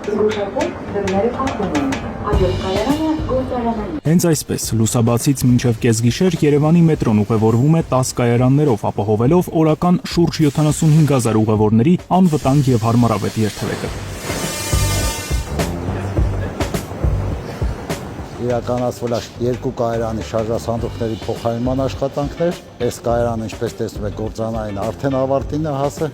զգուշացեք դռները փակվում են։ Հաջորդ կայարանը գործարանային։ Հենց այսպես լուսաբացից մինչև կեսգիշեր Երևանի մետրոն ուղևորվում է 10 կայարաններով, ապահովելով օրական շուրջ 75,000 ուղևորների անվտանգ եւ հարմարավետ երթևեկը։ Իրականացվել է երկու կայարանի շարժասանդուղքների փոխարինման աշխատանքներ։ Այս կայարանը, ինչպես տեսնում եք, գործանային արդեն ավարտին է հասել։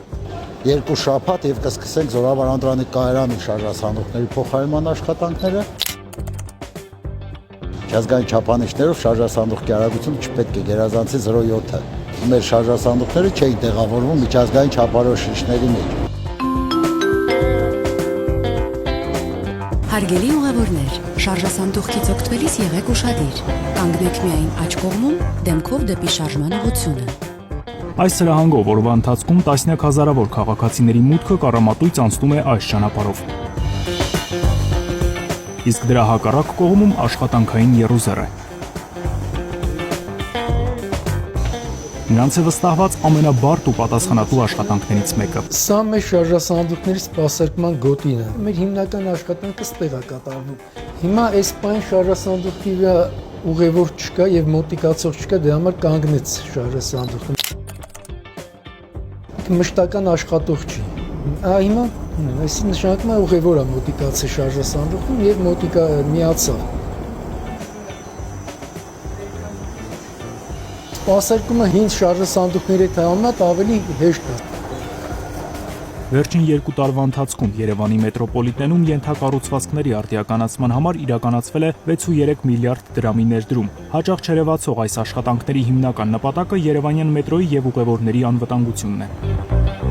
Երկու շաբաթ եւ կսկսենք Զորավար Անդրանիկ կայարանի շարժասանդուղքների փոխարինման աշխատանքները։ Միջազգային չափանիշներով շարժասանդուղքի արագությունը չպետք է գերազանցի 0.7-ը։ Մեր շարժասանդուղքները չէին տեղավորվում միջազգային չափորոշիչների մեջ։ Հարգելի ուղևորներ, շարժասանդուղքից օգտվելիս եղեք ուշադիր։ Կանգնեք միայն աջ կողմում, դեմքով դեպի շարժման ուղղությունը։ Այս սրահանգով օրվա ընթացքում տասնյակ հազարավոր քաղաքացիների մուտքը կառամատույց անցնում է այս ճանապարհով։ Իսկ դրա հակառակ կողմում աշխատանքային եռուզեռ է։ Նրանց է վստահված ամենաբարդ ու պատասխանատու աշխատանքներից մեկը։ Սա մեր շարժասանդուղքների սպասարկման գոտին է։ Մեր հիմնական աշխատանքը ստեղ է կատարվում։ Հիմա այս պայն շարժասանդուղքի վրա ուղևոր չկա եւ մոտիկացող չկա, դրա համար կանգնեց շարժասանդուղքը։ Մշտական աշխատող չի։ Հիմա այսի նշանակում է ուղևորը մոտիկացի շարժասանդուղքին եւ մոտիկա միացավ։ Սպասարկումը հին շարժասանդուղքների հետ համեմատ ավելի հեշտ է։ Վերջին 2 տարվա ընթացքում Երևանի մետրոպոլիտենում ենթակառուցվածքների արտիականացման համար իրականացվել է 6.3 միլիարդ դրամի ներդրում։ Հաճախ չերևացող այս աշխատանքների հիմնական նպատակը Երևանյան մետրոյի եւ ուղևորների անվտանգությունն է։